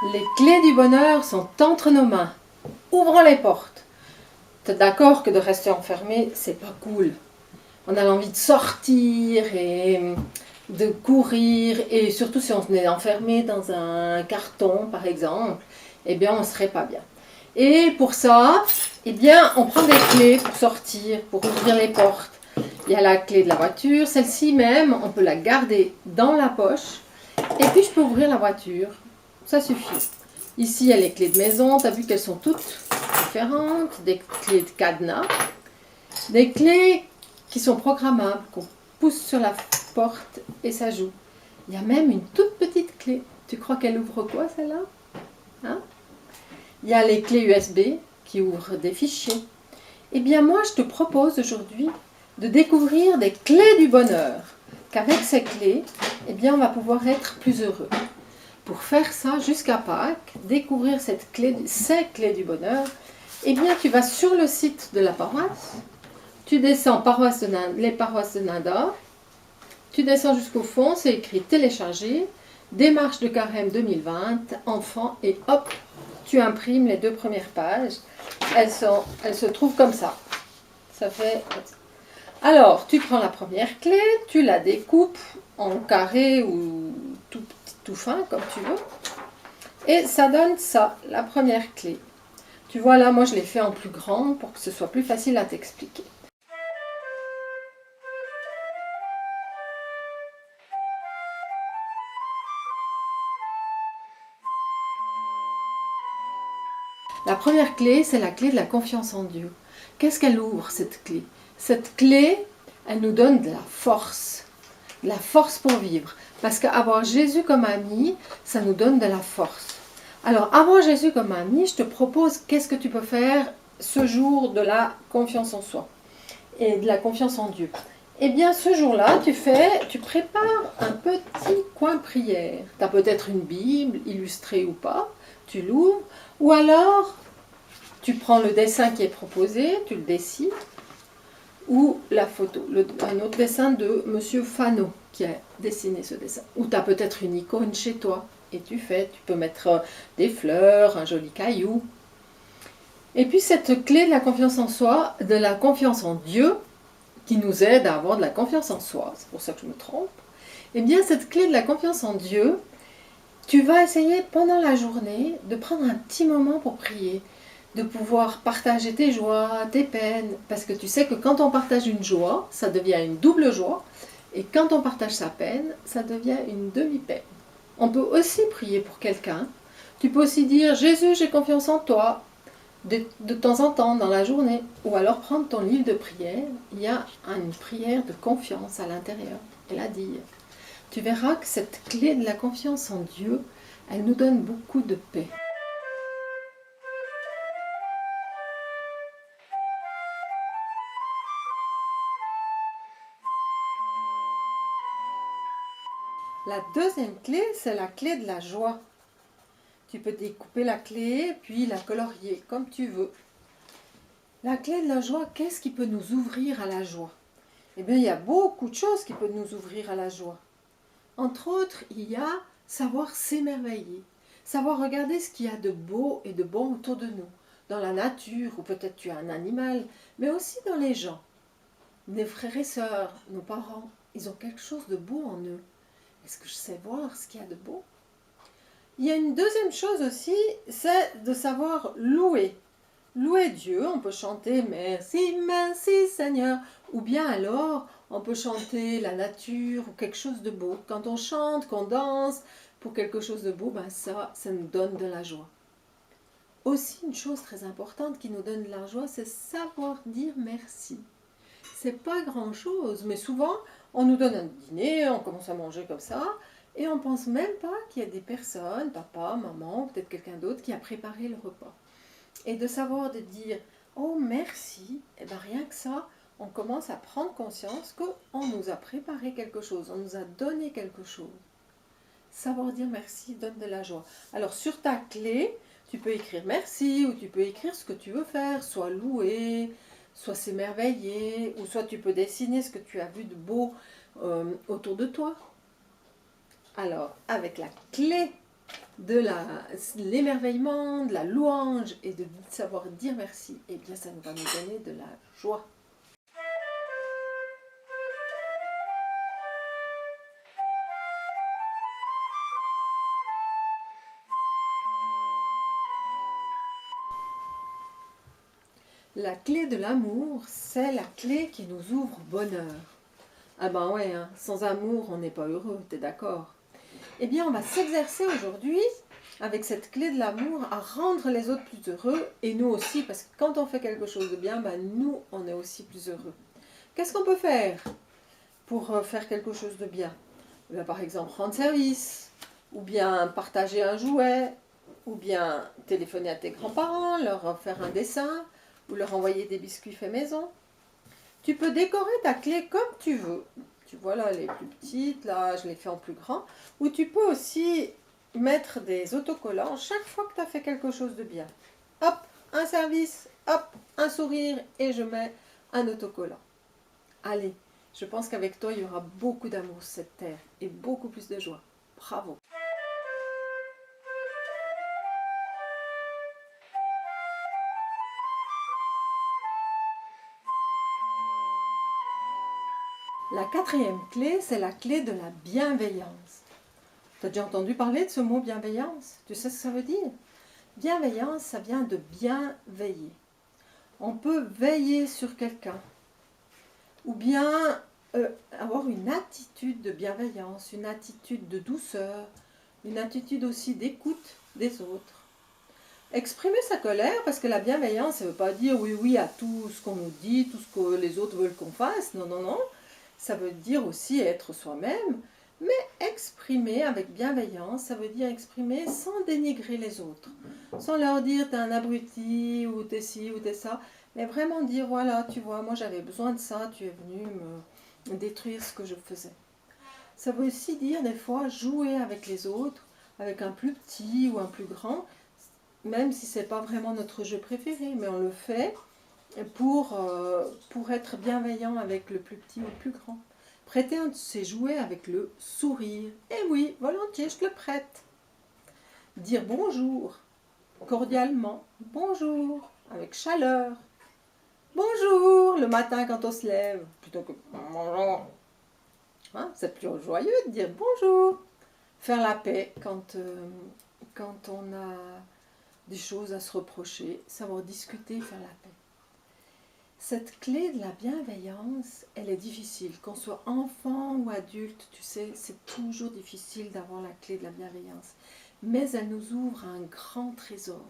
Les clés du bonheur sont entre nos mains. Ouvrons les portes. T'es d'accord que de rester enfermé, c'est pas cool. On a envie de sortir et de courir, et surtout si on est enfermé dans un carton, par exemple, eh bien, on serait pas bien. Et pour ça, eh bien, on prend des clés pour sortir, pour ouvrir les portes. Il y a la clé de la voiture, celle-ci même, on peut la garder dans la poche. Et puis, je peux ouvrir la voiture. Ça suffit. Ici, il y a les clés de maison. Tu as vu qu'elles sont toutes différentes. Des clés de cadenas. Des clés qui sont programmables, qu'on pousse sur la porte et ça joue. Il y a même une toute petite clé. Tu crois qu'elle ouvre quoi, celle-là, hein? Il y a les clés USB qui ouvrent des fichiers. Eh bien, moi, je te propose aujourd'hui de découvrir des clés du bonheur. Qu'avec ces clés, eh bien, on va pouvoir être plus heureux. Pour faire ça jusqu'à Pâques, découvrir ces clés du bonheur, eh bien, tu vas sur le site de la paroisse, tu descends les paroisses de Nanda, tu descends jusqu'au fond, c'est écrit télécharger, démarche de carême 2020, enfants, et hop, tu imprimes les 2 premières pages. Elles se trouvent comme ça. Ça fait... Alors, tu prends la première clé, tu la découpes en carré ou tout fin, comme tu veux. Et ça donne ça, la première clé. Tu vois là, moi je l'ai fait en plus grand pour que ce soit plus facile à t'expliquer. La première clé, c'est la clé de la confiance en Dieu. Qu'est-ce qu'elle ouvre, cette clé? Cette clé, elle nous donne de la force pour vivre. Parce qu'avoir Jésus comme ami, ça nous donne de la force. Alors, avoir Jésus comme ami, je te propose qu'est-ce que tu peux faire ce jour de la confiance en soi et de la confiance en Dieu. Eh bien, ce jour-là, tu prépares un petit coin prière. Tu as peut-être une Bible, illustrée ou pas, tu l'ouvres, ou alors tu prends le dessin qui est proposé, tu le dessines, ou la photo, un autre dessin de Monsieur Fano qui a dessiné ce dessin. Ou tu as peut-être une icône chez toi, et tu peux mettre des fleurs, un joli caillou. Et puis cette clé de la confiance en soi, de la confiance en Dieu, qui nous aide à avoir de la confiance en soi, c'est pour ça que je me trompe, eh bien cette clé de la confiance en Dieu, tu vas essayer pendant la journée de prendre un petit moment pour prier, de pouvoir partager tes joies, tes peines, parce que tu sais que quand on partage une joie, ça devient une double joie, et quand on partage sa peine, ça devient une demi-peine. On peut aussi prier pour quelqu'un, tu peux aussi dire « Jésus, j'ai confiance en toi », de temps en temps dans la journée, ou alors prendre ton livre de prière, il y a une prière de confiance à l'intérieur, et la dire. Tu verras que cette clé de la confiance en Dieu, elle nous donne beaucoup de paix. La deuxième clé, c'est la clé de la joie. Tu peux découper la clé, puis la colorier comme tu veux. La clé de la joie, qu'est-ce qui peut nous ouvrir à la joie? Eh bien, il y a beaucoup de choses qui peuvent nous ouvrir à la joie. Entre autres, il y a savoir s'émerveiller, savoir regarder ce qu'il y a de beau et de bon autour de nous, dans la nature, ou peut-être tu as un animal, mais aussi dans les gens. Nos frères et sœurs, nos parents, ils ont quelque chose de beau en eux. Est-ce que je sais voir ce qu'il y a de beau? Il y a une deuxième chose aussi, c'est de savoir louer. Louer Dieu, on peut chanter « Merci, merci Seigneur » ou bien alors on peut chanter la nature ou quelque chose de beau. Quand on chante, qu'on danse pour quelque chose de beau, ben ça nous donne de la joie. Aussi une chose très importante qui nous donne de la joie, c'est savoir dire merci. C'est pas grand chose, mais souvent on nous donne un dîner, on commence à manger comme ça, et on pense même pas qu'il y a des personnes, papa, maman, peut-être quelqu'un d'autre qui a préparé le repas. Et de savoir de dire « Oh merci », et bien rien que ça, on commence à prendre conscience qu'on nous a préparé quelque chose, on nous a donné quelque chose. Savoir dire merci donne de la joie. Alors sur ta clé, tu peux écrire merci ou tu peux écrire ce que tu veux faire, soit louer, soit s'émerveiller, ou soit tu peux dessiner ce que tu as vu de beau autour de toi. Alors avec la clé l'émerveillement, de la louange et de savoir dire merci, eh bien ça nous va nous donner de la joie. La clé de l'amour, c'est la clé qui nous ouvre au bonheur. Ah ben ouais, hein, sans amour, on n'est pas heureux, t'es d'accord? Eh bien, on va s'exercer aujourd'hui, avec cette clé de l'amour, à rendre les autres plus heureux, et nous aussi, parce que quand on fait quelque chose de bien, ben nous, on est aussi plus heureux. Qu'est-ce qu'on peut faire pour faire quelque chose de bien? Eh bien, par exemple, rendre service, ou bien partager un jouet, ou bien téléphoner à tes grands-parents, leur faire un dessin, ou leur envoyer des biscuits faits maison. Tu peux décorer ta clé comme tu veux. Tu vois là, les plus petites, là, je les fais en plus grand. Ou tu peux aussi mettre des autocollants chaque fois que tu as fait quelque chose de bien. Hop, un service, hop, un sourire, et je mets un autocollant. Allez, je pense qu'avec toi, il y aura beaucoup d'amour sur cette terre et beaucoup plus de joie. Bravo! La quatrième clé, c'est la clé de la bienveillance. Tu as déjà entendu parler de ce mot bienveillance? Tu sais ce que ça veut dire? Bienveillance, ça vient de bien veiller. On peut veiller sur quelqu'un, ou bien avoir une attitude de bienveillance, une attitude de douceur, une attitude aussi d'écoute des autres. Exprimer sa colère, parce que la bienveillance, ça ne veut pas dire oui, oui à tout ce qu'on nous dit, tout ce que les autres veulent qu'on fasse. Non, non, non. Ça veut dire aussi être soi-même, mais exprimer avec bienveillance, ça veut dire exprimer sans dénigrer les autres, sans leur dire t'es un abruti, ou t'es ci, ou t'es ça, mais vraiment dire voilà, tu vois, moi j'avais besoin de ça, tu es venu me détruire ce que je faisais. Ça veut aussi dire des fois jouer avec les autres, avec un plus petit ou un plus grand, même si c'est pas vraiment notre jeu préféré, mais on le fait pour être bienveillant avec le plus petit ou le plus grand. Prêter un de ses jouets avec le sourire. Eh oui, volontiers, je te le prête. Dire bonjour, cordialement. Bonjour, avec chaleur. Bonjour, le matin quand on se lève, plutôt que bonjour. Hein, c'est plus joyeux de dire bonjour. Faire la paix quand on a des choses à se reprocher, savoir discuter, faire la paix. Cette clé de la bienveillance, elle est difficile. Qu'on soit enfant ou adulte, tu sais, c'est toujours difficile d'avoir la clé de la bienveillance. Mais elle nous ouvre un grand trésor.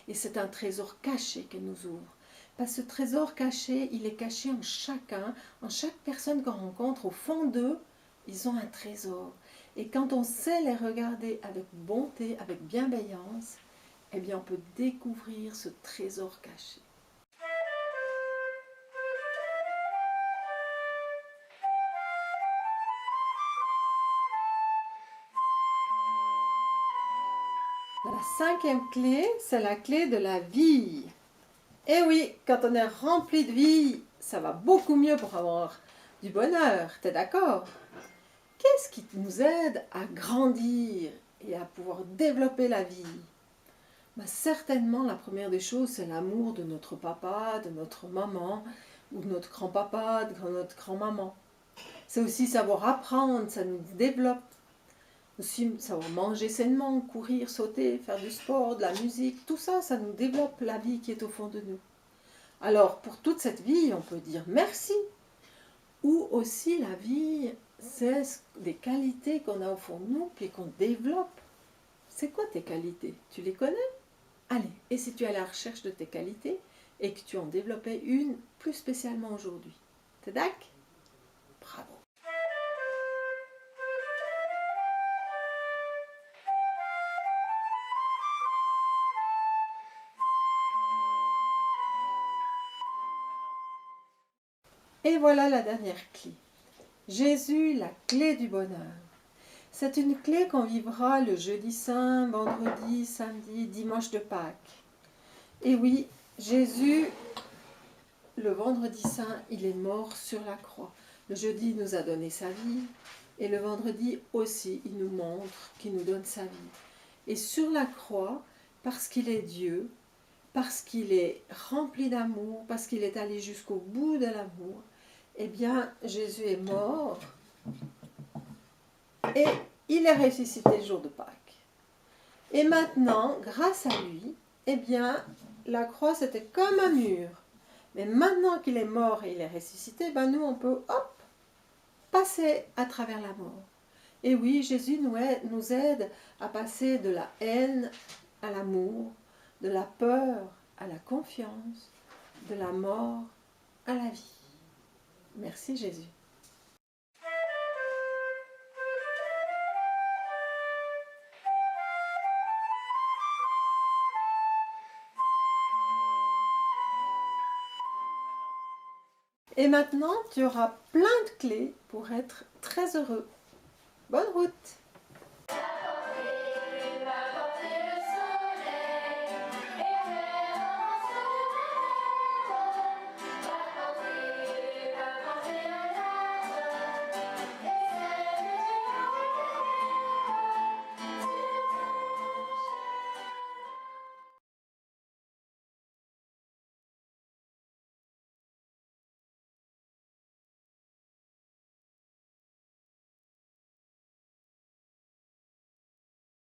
Et c'est un trésor caché qu'elle nous ouvre. Parce que ce trésor caché, il est caché en chacun, en chaque personne qu'on rencontre. Au fond d'eux, ils ont un trésor. Et quand on sait les regarder avec bonté, avec bienveillance, eh bien on peut découvrir ce trésor caché. La cinquième clé, c'est la clé de la vie. Et oui, quand on est rempli de vie, ça va beaucoup mieux pour avoir du bonheur, t'es d'accord? Qu'est-ce qui nous aide à grandir et à pouvoir développer la vie? Ben, certainement, la première des choses, c'est l'amour de notre papa, de notre maman, ou de notre grand-papa, de notre grand-maman. C'est aussi savoir apprendre, ça nous développe. Aussi savoir manger sainement, courir, sauter, faire du sport, de la musique, tout ça, ça nous développe la vie qui est au fond de nous. Alors, pour toute cette vie, on peut dire merci. Ou aussi la vie, c'est des qualités qu'on a au fond de nous, puis qu'on développe. C'est quoi tes qualités? Tu les connais? Allez, et si tu es à la recherche de tes qualités, et que tu en développais une plus spécialement aujourd'hui? T'es d'accord? Bravo! Et voilà la dernière clé. Jésus, la clé du bonheur. C'est une clé qu'on vivra le jeudi saint, vendredi, samedi, dimanche de Pâques. Et oui, Jésus, le vendredi saint, il est mort sur la croix. Le jeudi, il nous a donné sa vie. Et le vendredi aussi, il nous montre qu'il nous donne sa vie. Et sur la croix, parce qu'il est Dieu, parce qu'il est rempli d'amour, parce qu'il est allé jusqu'au bout de l'amour, eh bien, Jésus est mort et il est ressuscité le jour de Pâques. Et maintenant, grâce à lui, eh bien, la croix, c'était comme un mur. Mais maintenant qu'il est mort et il est ressuscité, ben nous, on peut, hop, passer à travers la mort. Et oui, Jésus nous aide à passer de la haine à l'amour, de la peur à la confiance, de la mort à la vie. Merci Jésus. Et maintenant, tu auras plein de clés pour être très heureux. Bonne route!